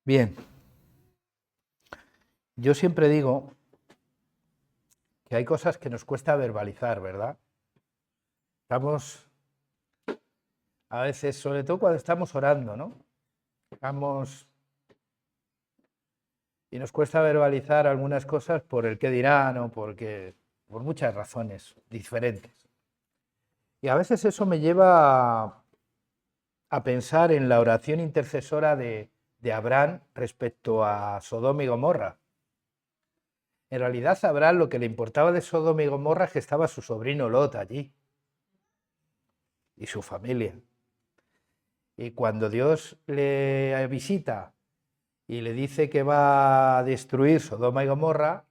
Bien, yo siempre digo que hay cosas que nos cuesta verbalizar, ¿verdad? Estamos, a veces, sobre todo cuando estamos orando, ¿no? Estamos y nos cuesta verbalizar algunas cosas por el qué dirán o por muchas razones diferentes. Y a veces eso me lleva a pensar en la oración intercesora de Abraham respecto a Sodoma y Gomorra. En realidad, a Abraham lo que le importaba de Sodoma y Gomorra es que estaba su sobrino Lot allí y su familia. Y cuando Dios le visita y le dice que va a destruir Sodoma y Gomorra,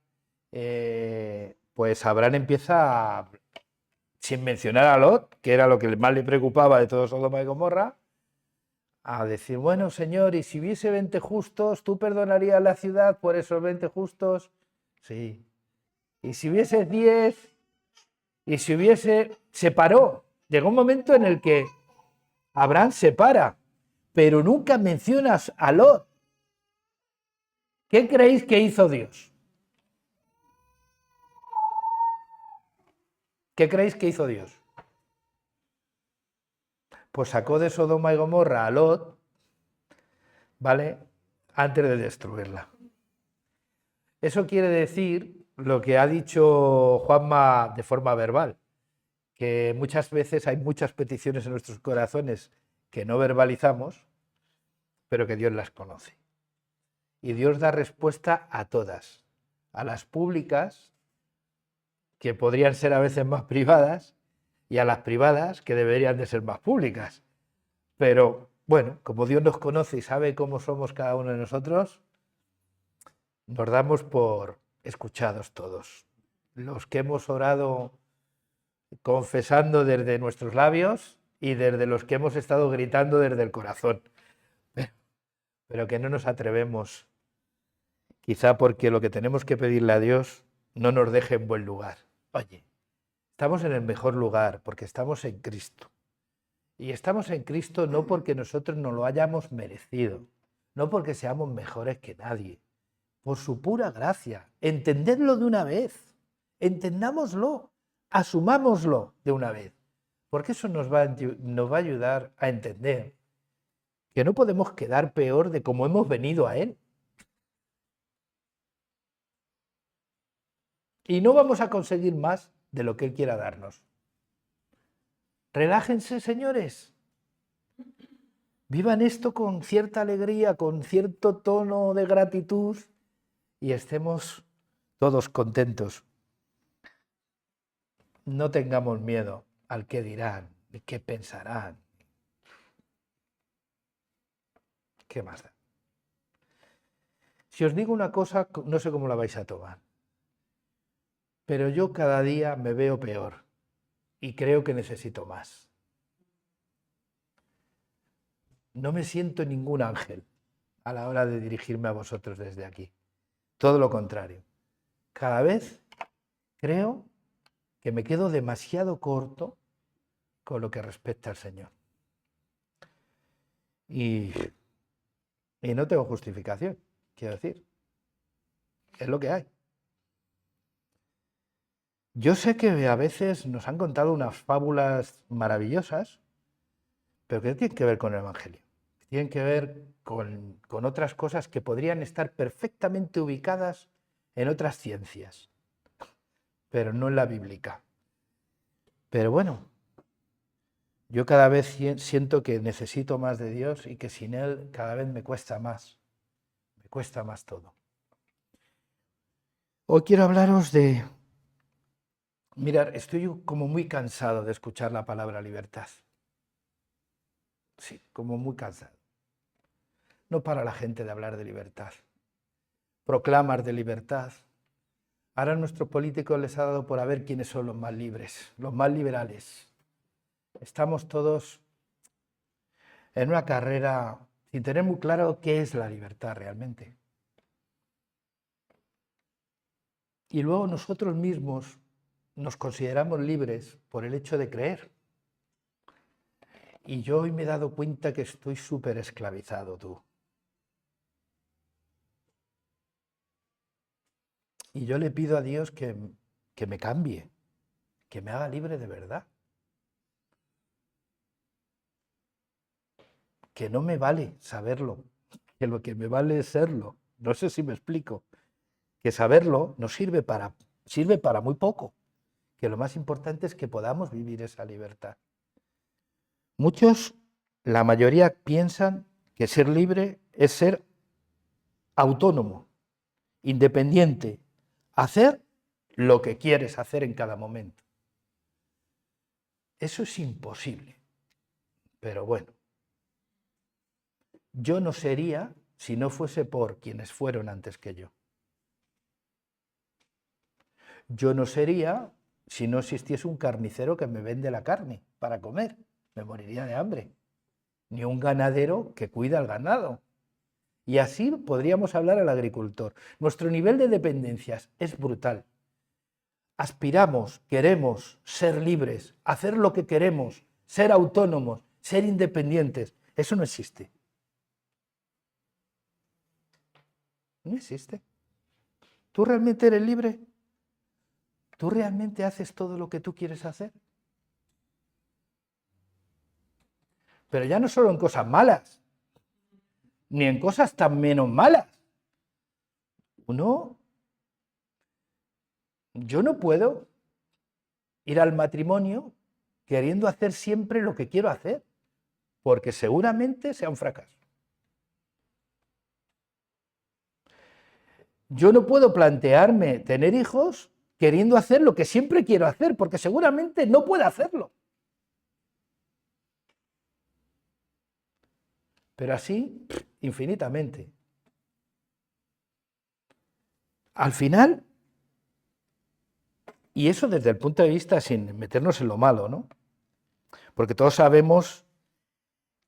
pues Abraham empieza, sin mencionar a Lot, que era lo que más le preocupaba de todo Sodoma y Gomorra, a decir, bueno, Señor, ¿y si hubiese 20 justos, tú perdonarías la ciudad por esos 20 justos? Sí. ¿Y si hubiese 10? ¿Y si hubiese...? Se paró. Llegó un momento en el que Abraham se para, pero nunca mencionas a Lot. ¿Qué creéis que hizo Dios? ¿Qué creéis que hizo Dios? Pues sacó de Sodoma y Gomorra a Lot, ¿vale? Antes de destruirla. Eso quiere decir lo que ha dicho Juanma de forma verbal, que muchas veces hay muchas peticiones en nuestros corazones que no verbalizamos, pero que Dios las conoce. Y Dios da respuesta a todas, a las públicas, que podrían ser a veces más privadas, y a las privadas, que deberían de ser más públicas. Pero bueno, como Dios nos conoce y sabe cómo somos cada uno de nosotros, nos damos por escuchados todos. Los que hemos orado confesando desde nuestros labios y desde los que hemos estado gritando desde el corazón. Pero que no nos atrevemos, quizá porque lo que tenemos que pedirle a Dios no nos deje en buen lugar. Oye, estamos en el mejor lugar porque estamos en Cristo. Y estamos en Cristo no porque nosotros no lo hayamos merecido, no porque seamos mejores que nadie, por su pura gracia. Entendedlo de una vez, entendámoslo, asumámoslo de una vez, porque eso nos va a ayudar a entender que no podemos quedar peor de como hemos venido a Él. Y no vamos a conseguir más de lo que Él quiera darnos. Relájense, señores. Vivan esto con cierta alegría, con cierto tono de gratitud y estemos todos contentos. No tengamos miedo al qué dirán, de qué pensarán. ¿Qué más da? Si os digo una cosa, no sé cómo la vais a tomar, pero yo cada día me veo peor y creo que necesito más. No me siento ningún ángel a la hora de dirigirme a vosotros desde aquí. Todo lo contrario. Cada vez creo que me quedo demasiado corto con lo que respecta al Señor. Y no tengo justificación, quiero decir. Es lo que hay. Yo sé que a veces nos han contado unas fábulas maravillosas, pero que tienen que ver con el Evangelio. Tienen que ver con otras cosas que podrían estar perfectamente ubicadas en otras ciencias, pero no en la bíblica. Pero bueno, yo cada vez siento que necesito más de Dios y que sin Él cada vez me cuesta más todo. Hoy quiero hablaros de... Mirad, estoy como muy cansado de escuchar la palabra libertad. Sí, como muy cansado. No para la gente de hablar de libertad. Proclamas de libertad. Ahora a nuestros políticos les ha dado por a ver quiénes son los más libres, los más liberales. Estamos todos en una carrera sin tener muy claro qué es la libertad realmente. Y luego nosotros mismos nos consideramos libres por el hecho de creer. Y yo hoy me he dado cuenta que estoy súper esclavizado, tú. Y yo le pido a Dios que me cambie, que me haga libre de verdad. Que no me vale saberlo, que lo que me vale es serlo. No sé si me explico. Que saberlo nos sirve para muy poco. Que lo más importante es que podamos vivir esa libertad. Muchos, la mayoría, piensan que ser libre es ser autónomo, independiente, hacer lo que quieres hacer en cada momento. Eso es imposible. Pero bueno, yo no sería si no fuese por quienes fueron antes que yo. Yo no sería si no existiese un carnicero que me vende la carne para comer. Me moriría de hambre. Ni un ganadero que cuida al ganado. Y así podríamos hablar al agricultor. Nuestro nivel de dependencias es brutal. Aspiramos, queremos ser libres, hacer lo que queremos, ser autónomos, ser independientes. Eso no existe. No existe. ¿Tú realmente eres libre? ¿Tú realmente haces todo lo que tú quieres hacer? Pero ya no solo en cosas malas, ni en cosas tan menos malas. Yo no puedo ir al matrimonio queriendo hacer siempre lo que quiero hacer, porque seguramente sea un fracaso. Yo no puedo plantearme tener hijos queriendo hacer lo que siempre quiero hacer, porque seguramente no puedo hacerlo. Pero así, infinitamente. Al final, y eso desde el punto de vista sin meternos en lo malo, ¿no? Porque todos sabemos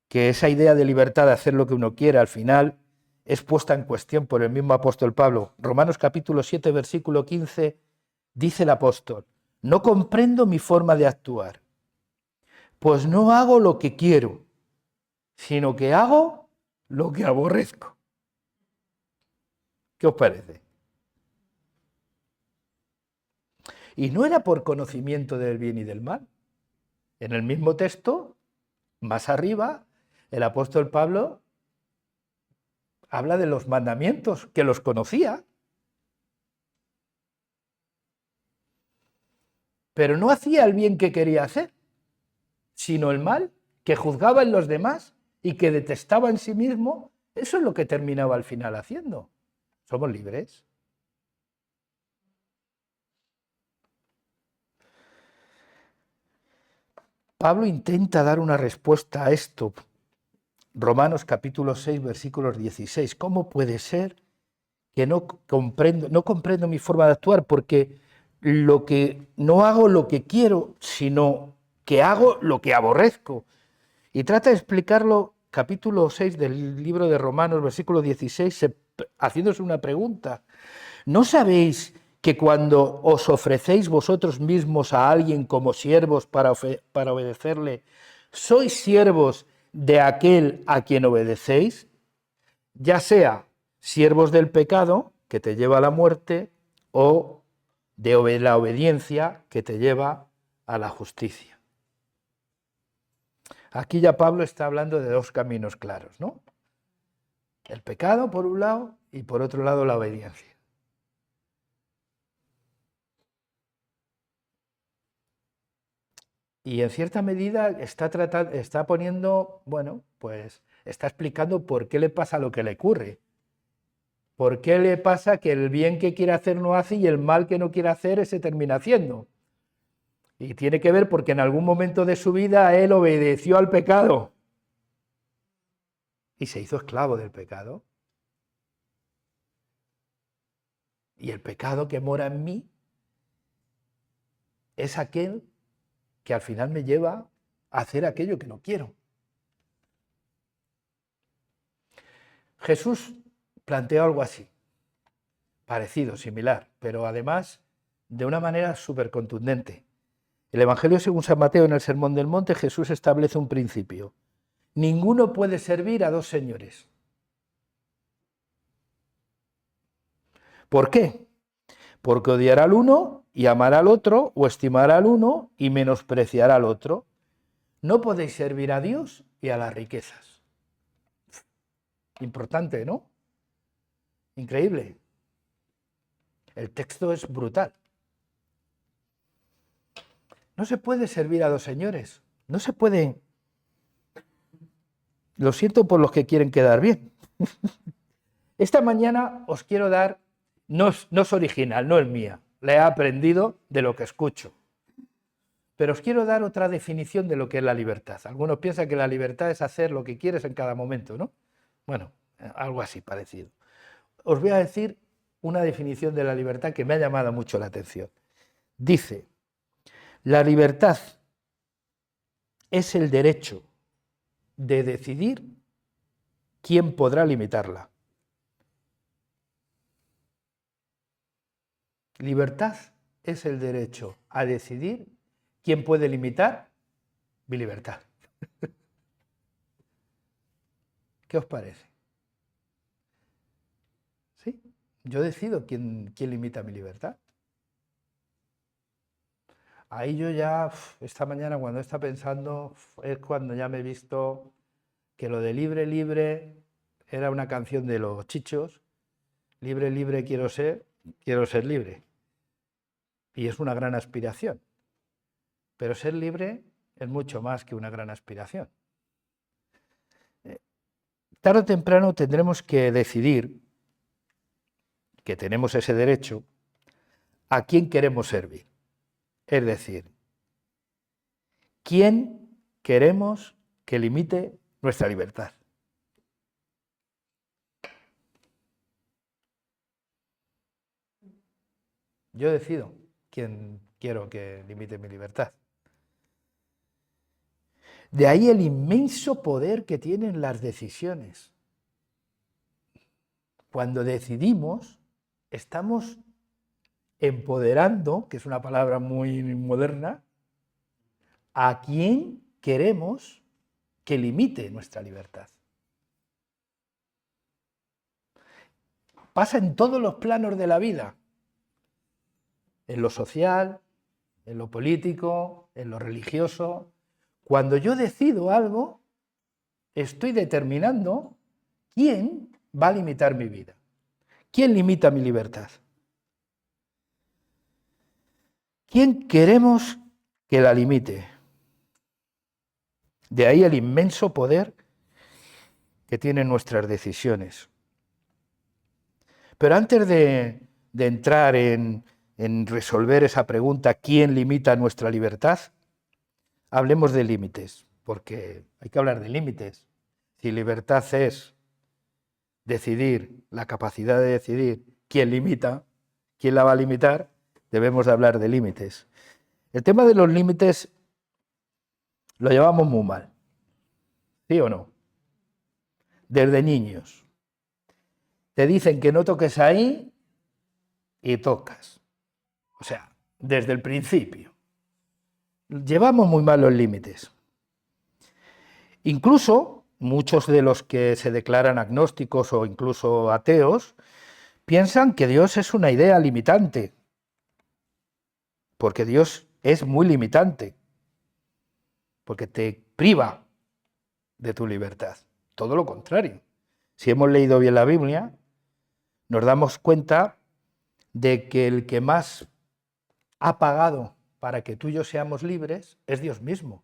que esa idea de libertad de hacer lo que uno quiera al final es puesta en cuestión por el mismo apóstol Pablo. Romanos capítulo 7, versículo 15, dice el apóstol: no comprendo mi forma de actuar, pues no hago lo que quiero, sino que hago lo que aborrezco. ¿Qué os parece? Y no era por conocimiento del bien y del mal. En el mismo texto, más arriba, el apóstol Pablo habla de los mandamientos, que los conocía, pero no hacía el bien que quería hacer, sino el mal que juzgaba en los demás y que detestaba en sí mismo. Eso es lo que terminaba al final haciendo. Somos libres. Pablo intenta dar una respuesta a esto. Romanos capítulo 6, versículos 16. ¿Cómo puede ser que no comprendo mi forma de actuar? Porque no hago lo que quiero, sino que hago lo que aborrezco. Y trata de explicarlo, capítulo 6 del libro de Romanos, versículo 16, haciéndose una pregunta. ¿No sabéis que cuando os ofrecéis vosotros mismos a alguien como siervos para obedecerle, sois siervos de aquel a quien obedecéis? Ya sea siervos del pecado, que te lleva a la muerte, o de la obediencia, que te lleva a la justicia. Aquí ya Pablo está hablando de dos caminos claros, ¿no? El pecado, por un lado, y por otro lado, la obediencia. Y en cierta medida está poniendo, bueno, pues está explicando por qué le pasa lo que le ocurre. ¿Por qué le pasa que el bien que quiere hacer no hace y el mal que no quiere hacer se termina haciendo? Y tiene que ver porque en algún momento de su vida él obedeció al pecado y se hizo esclavo del pecado. Y el pecado que mora en mí es aquel que al final me lleva a hacer aquello que no quiero. Jesús planteó algo así, parecido, similar, pero además de una manera súper contundente. El Evangelio según San Mateo, en el Sermón del Monte, Jesús establece un principio. Ninguno puede servir a dos señores. ¿Por qué? porque odiará al uno y amará al otro, o estimará al uno y menospreciará al otro. No podéis servir a Dios y a las riquezas. Importante, ¿no? Increíble. El texto es brutal. No se puede servir a dos señores. No se puede. Lo siento por los que quieren quedar bien. Esta mañana os quiero dar, no es original, no es mía, la he aprendido de lo que escucho. Pero os quiero dar otra definición de lo que es la libertad. Algunos piensan que la libertad es hacer lo que quieres en cada momento, ¿no? Bueno, algo así parecido. Os voy a decir una definición de la libertad que me ha llamado mucho la atención. Dice, la libertad es el derecho de decidir quién podrá limitarla. Libertad es el derecho a decidir quién puede limitar mi libertad. ¿Qué os parece? ¿Sí? Yo decido quién limita mi libertad. Ahí yo ya, esta mañana cuando está pensando, es cuando ya me he visto que lo de libre, libre, era una canción de los Chichos. Libre, libre quiero ser libre. Y es una gran aspiración. Pero ser libre es mucho más que una gran aspiración. Tarde o temprano tendremos que decidir, que tenemos ese derecho, a quién queremos servir. Es decir, quién queremos que limite nuestra libertad. Yo decido quién quiero que limite mi libertad. De ahí el inmenso poder que tienen las decisiones. Cuando decidimos, estamos empoderando, que es una palabra muy moderna, a quién queremos que limite nuestra libertad. Pasa en todos los planos de la vida, en lo social, en lo político, en lo religioso. Cuando yo decido algo, estoy determinando quién va a limitar mi vida. ¿Quién limita mi libertad? ¿Quién queremos que la limite? De ahí el inmenso poder que tienen nuestras decisiones. Pero antes de entrar en resolver esa pregunta, ¿quién limita nuestra libertad? Hablemos de límites, porque hay que hablar de límites. Si libertad es decidir, la capacidad de decidir quién limita, quién la va a limitar, debemos de hablar de límites. El tema de los límites lo llevamos muy mal, ¿sí o no? Desde niños. Te dicen que no toques ahí y tocas. O sea, desde el principio. Llevamos muy mal los límites. Incluso muchos de los que se declaran agnósticos o incluso ateos piensan que Dios es una idea limitante, porque Dios es muy limitante, porque te priva de tu libertad. Todo lo contrario. Si hemos leído bien la Biblia, nos damos cuenta de que el que más ha pagado para que tú y yo seamos libres es Dios mismo.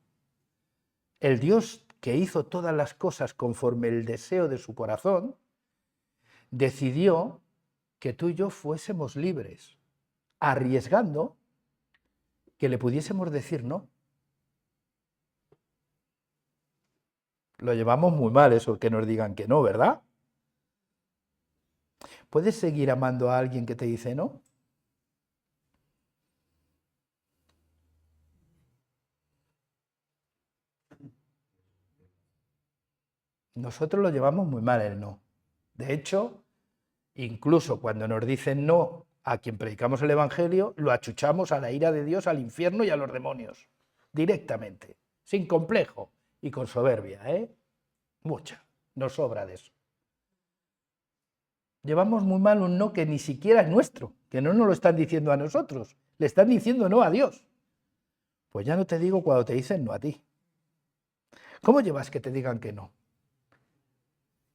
El Dios que hizo todas las cosas conforme el deseo de su corazón, decidió que tú y yo fuésemos libres, arriesgando que le pudiésemos decir no. Lo llevamos muy mal eso, que nos digan que no, ¿verdad? ¿Puedes seguir amando a alguien que te dice no? Nosotros lo llevamos muy mal el no. De hecho, incluso cuando nos dicen no a quien predicamos el Evangelio, lo achuchamos a la ira de Dios, al infierno y a los demonios, directamente, sin complejo y con soberbia, ¿eh? Mucha, nos sobra de eso. Llevamos muy mal un no que ni siquiera es nuestro, que no nos lo están diciendo a nosotros, le están diciendo no a Dios. Pues ya no te digo cuando te dicen no a ti. ¿Cómo llevas que te digan que no?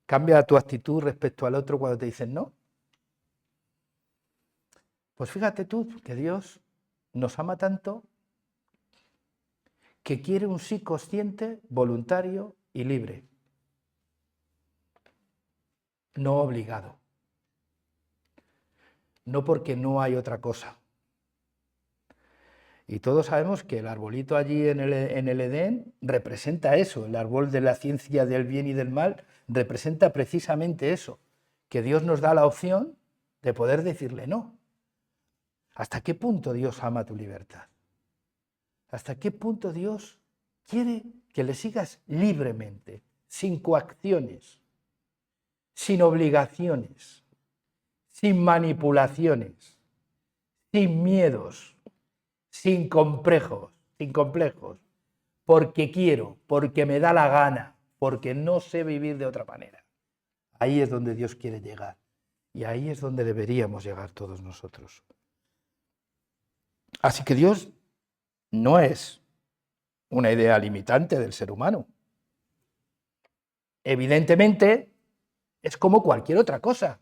¿Cambia tu actitud respecto al otro cuando te dicen no? Pues fíjate tú que Dios nos ama tanto que quiere un sí consciente, voluntario y libre, no obligado, no porque no hay otra cosa. Y todos sabemos que el arbolito allí en el Edén representa eso, el árbol de la ciencia del bien y del mal representa precisamente eso, que Dios nos da la opción de poder decirle no. ¿Hasta qué punto Dios ama tu libertad? ¿Hasta qué punto Dios quiere que le sigas libremente, sin coacciones, sin obligaciones, sin manipulaciones, sin miedos, sin complejos, porque quiero, porque me da la gana, porque no sé vivir de otra manera? Ahí es donde Dios quiere llegar y ahí es donde deberíamos llegar todos nosotros. Así que Dios no es una idea limitante del ser humano. Evidentemente, es como cualquier otra cosa.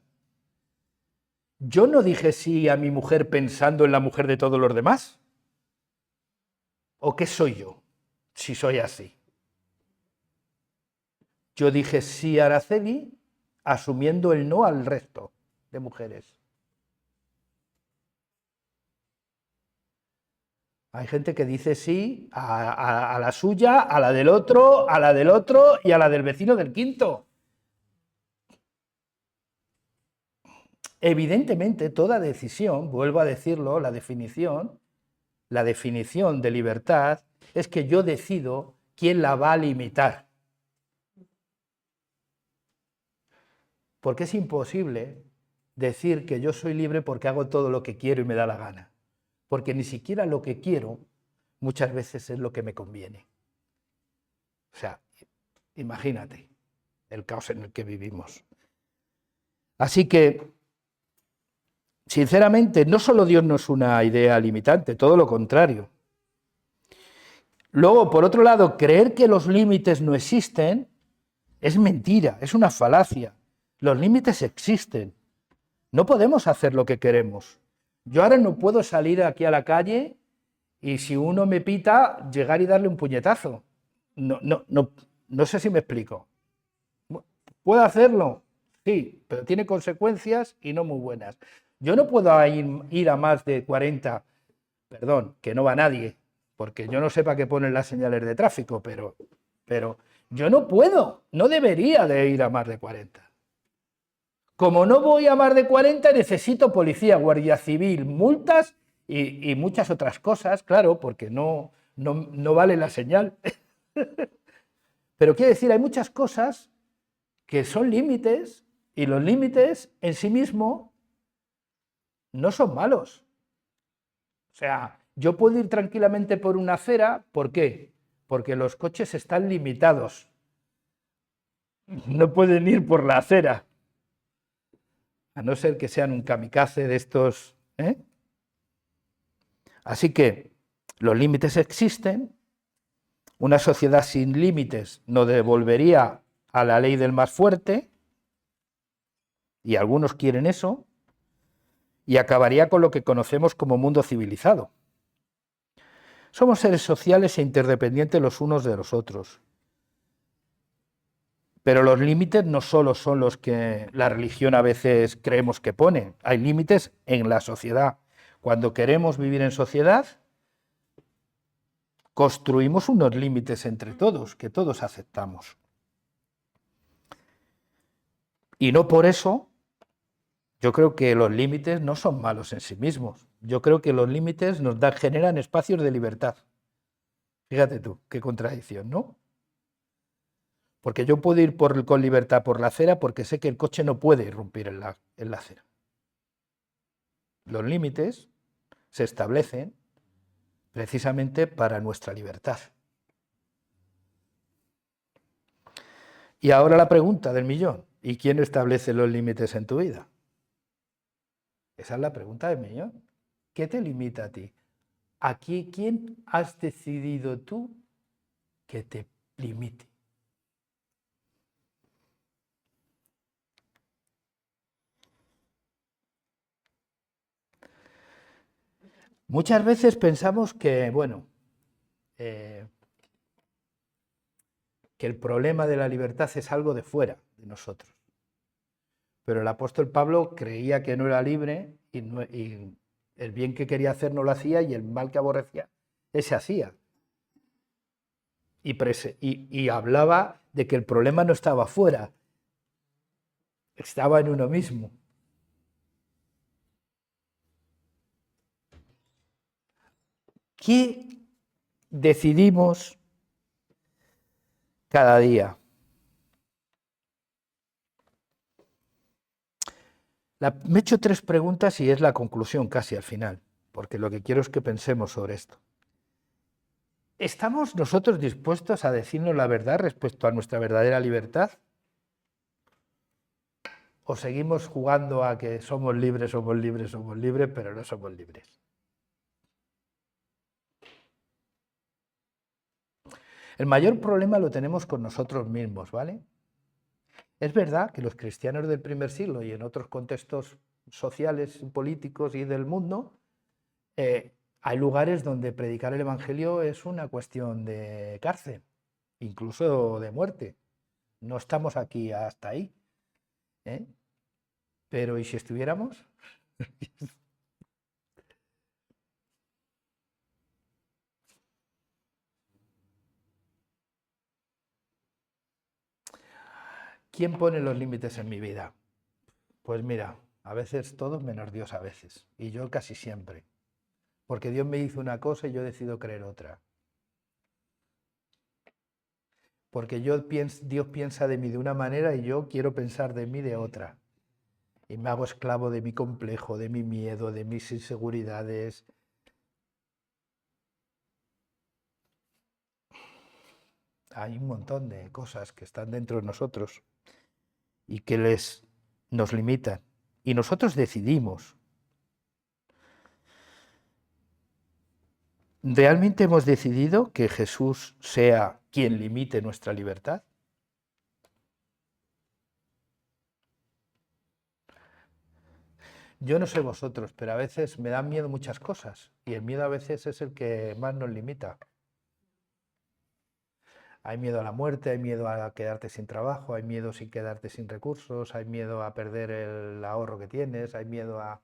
Yo no dije sí a mi mujer pensando en la mujer de todos los demás. ¿O qué soy yo, si soy así? Yo dije sí a Araceli asumiendo el no al resto de mujeres. Hay gente que dice sí a la suya, a la del otro y a la del vecino del quinto. Evidentemente, toda decisión, vuelvo a decirlo, la definición de libertad es que yo decido quién la va a limitar. Porque es imposible decir que yo soy libre porque hago todo lo que quiero y me da la gana. Porque ni siquiera lo que quiero muchas veces es lo que me conviene. O sea, imagínate el caos en el que vivimos. Así que, sinceramente, no solo Dios no es una idea limitante, todo lo contrario. Luego, por otro lado, creer que los límites no existen es mentira, es una falacia. Los límites existen. No podemos hacer lo que queremos. Yo ahora no puedo salir aquí a la calle y si uno me pita, llegar y darle un puñetazo. No sé si me explico. ¿Puedo hacerlo? Sí, pero tiene consecuencias y no muy buenas. Yo no puedo ir a más de 40, perdón, que no va nadie, porque yo no sé para qué ponen las señales de tráfico, pero yo no puedo, no debería de ir a más de 40. Como no voy a más de 40, necesito policía, guardia civil, multas y muchas otras cosas, claro, porque no vale la señal. Pero quiero decir, hay muchas cosas que son límites y los límites en sí mismos no son malos. O sea, yo puedo ir tranquilamente por una acera, ¿por qué? Porque los coches están limitados. No pueden ir por la acera. A no ser que sean un kamikaze de estos. Así que los límites existen. Una sociedad sin límites nos devolvería a la ley del más fuerte, y algunos quieren eso, y acabaría con lo que conocemos como mundo civilizado. Somos seres sociales e interdependientes los unos de los otros. Pero los límites no solo son los que la religión a veces creemos que pone, hay límites en la sociedad. Cuando queremos vivir en sociedad, construimos unos límites entre todos, que todos aceptamos. Y no por eso, yo creo que los límites no son malos en sí mismos. Yo creo que los límites nos generan espacios de libertad. Fíjate tú, qué contradicción, ¿no? Porque yo puedo ir con libertad por la acera porque sé que el coche no puede irrumpir en la acera. Los límites se establecen precisamente para nuestra libertad. Y ahora la pregunta del millón: ¿y quién establece los límites en tu vida? Esa es la pregunta de millón. ¿Qué te limita a ti? Aquí, ¿quién has decidido tú que te limite? Muchas veces pensamos que, bueno, eh, que el problema de la libertad es algo de fuera de nosotros. Pero el apóstol Pablo creía que no era libre y el bien que quería hacer no lo hacía y el mal que aborrecía, ese hacía. Y hablaba de que el problema no estaba fuera, estaba en uno mismo. ¿Qué decidimos cada día? Me he hecho 3 preguntas y es la conclusión casi al final, porque lo que quiero es que pensemos sobre esto. ¿Estamos nosotros dispuestos a decirnos la verdad respecto a nuestra verdadera libertad? ¿O seguimos jugando a que somos libres, somos libres, somos libres, pero no somos libres? El mayor problema lo tenemos con nosotros mismos, ¿vale? Es verdad que los cristianos del primer siglo y en otros contextos sociales, políticos y del mundo, hay lugares donde predicar el Evangelio es una cuestión de cárcel, incluso de muerte. No estamos aquí hasta ahí. ¿Eh? Pero ¿y si estuviéramos? ¿Quién pone los límites en mi vida? Pues mira, a veces todos menos Dios a veces, y yo casi siempre. Porque Dios me hizo una cosa y yo decido creer otra. Porque Dios piensa de mí de una manera y yo quiero pensar de mí de otra. Y me hago esclavo de mi complejo, de mi miedo, de mis inseguridades. Hay un montón de cosas que están dentro de nosotros y que nos limitan. Y nosotros decidimos. ¿Realmente hemos decidido que Jesús sea quien limite nuestra libertad? Yo no sé vosotros, pero a veces me dan miedo muchas cosas y el miedo a veces es el que más nos limita. Hay miedo a la muerte, hay miedo a quedarte sin trabajo, hay miedo sin quedarte sin recursos, hay miedo a perder el ahorro que tienes, hay miedo a...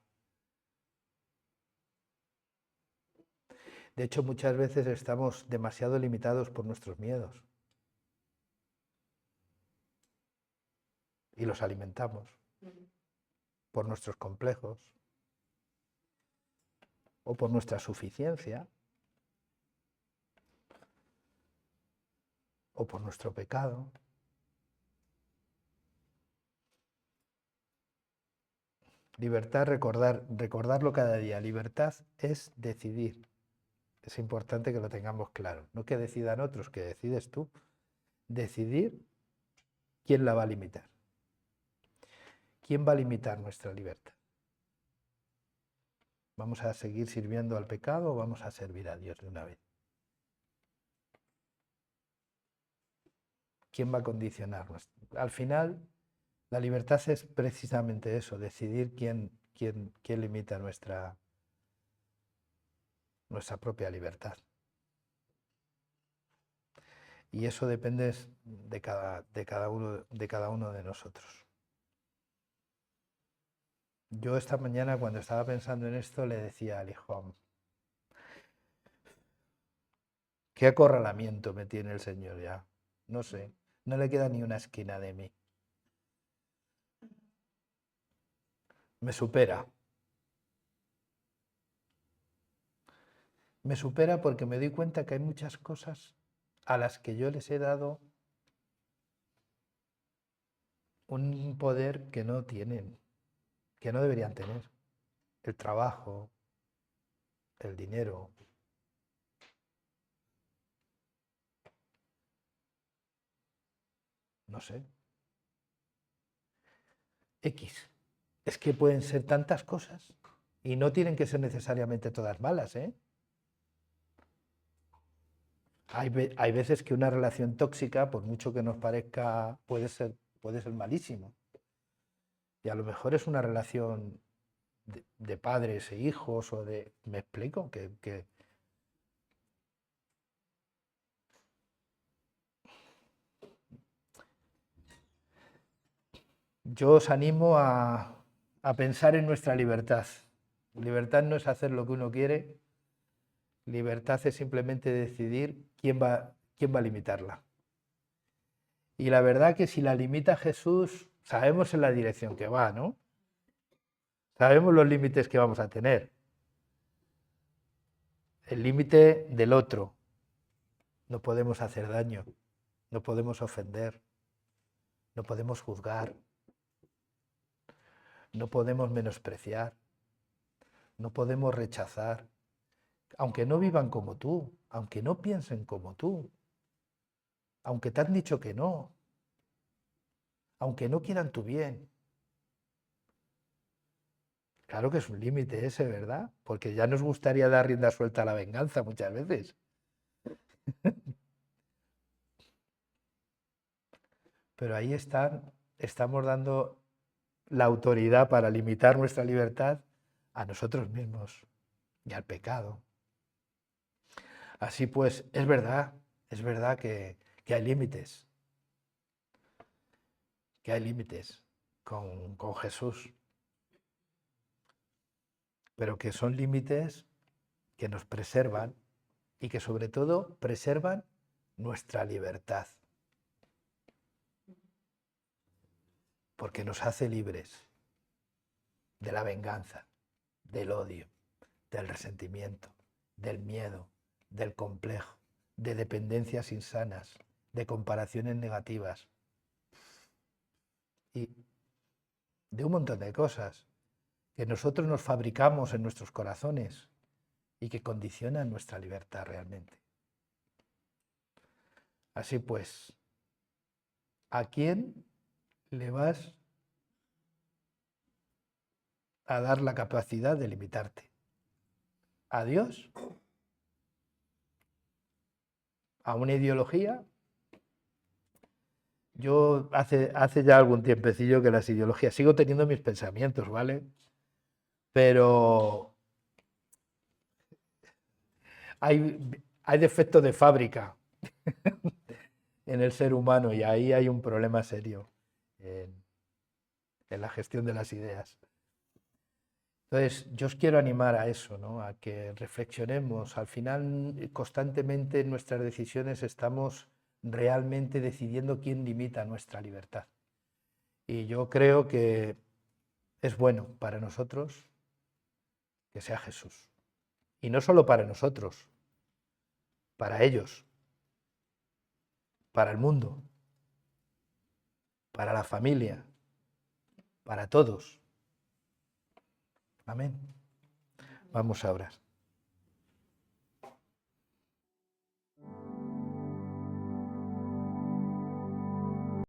De hecho, muchas veces estamos demasiado limitados por nuestros miedos y los alimentamos por nuestros complejos o por nuestra suficiencia o por nuestro pecado. Libertad, recordarlo cada día. Libertad es decidir. Es importante que lo tengamos claro. No que decidan otros, que decides tú. Decidir quién la va a limitar. ¿Quién va a limitar nuestra libertad? ¿Vamos a seguir sirviendo al pecado o vamos a servir a Dios de una vez? ¿Quién va a condicionarnos? Al final, la libertad es precisamente eso, decidir quién limita nuestra propia libertad. Y eso depende de cada uno de nosotros. Yo esta mañana cuando estaba pensando en esto le decía al hijo, qué acorralamiento me tiene el Señor ya. No sé, no le queda ni una esquina de mí. Me supera. Me supera porque me doy cuenta que hay muchas cosas a las que yo les he dado un poder que no tienen, que no deberían tener. El trabajo, el dinero. No sé. X. Es que pueden ser tantas cosas y no tienen que ser necesariamente todas malas, ¿eh? Hay veces que una relación tóxica, por mucho que nos parezca, puede ser malísimo. Y a lo mejor es una relación de padres e hijos o de... ¿Me explico? Yo os animo a pensar en nuestra libertad. Libertad no es hacer lo que uno quiere, libertad es simplemente decidir quién va a limitarla. Y la verdad que si la limita Jesús, sabemos en la dirección que va, ¿no? Sabemos los límites que vamos a tener. El límite del otro. No podemos hacer daño, no podemos ofender, no podemos juzgar, no podemos menospreciar, no podemos rechazar, aunque no vivan como tú, aunque no piensen como tú, aunque te han dicho que no, aunque no quieran tu bien. Claro que es un límite ese, ¿verdad? Porque ya nos gustaría dar rienda suelta a la venganza muchas veces. Pero ahí estamos dando la autoridad para limitar nuestra libertad a nosotros mismos y al pecado. Así pues, es verdad que hay límites, con Jesús, pero que son límites que nos preservan y que sobre todo preservan nuestra libertad, porque nos hace libres de la venganza, del odio, del resentimiento, del miedo, del complejo, de dependencias insanas, de comparaciones negativas y de un montón de cosas que nosotros nos fabricamos en nuestros corazones y que condicionan nuestra libertad realmente. Así pues, ¿a quién le vas a dar la capacidad de limitarte? ¿A Dios? ¿A una ideología? Yo hace ya algún tiempecillo que las ideologías, sigo teniendo mis pensamientos, ¿vale? Pero hay defectos de fábrica en el ser humano y ahí hay un problema serio en, en la gestión de las ideas. Entonces, yo os quiero animar a eso, ¿no? A que reflexionemos. Al final, constantemente en nuestras decisiones estamos realmente decidiendo quién limita nuestra libertad. Y yo creo que es bueno para nosotros que sea Jesús. Y no solo para nosotros, para ellos, para el mundo, para la familia, para todos. Amén. Vamos a orar.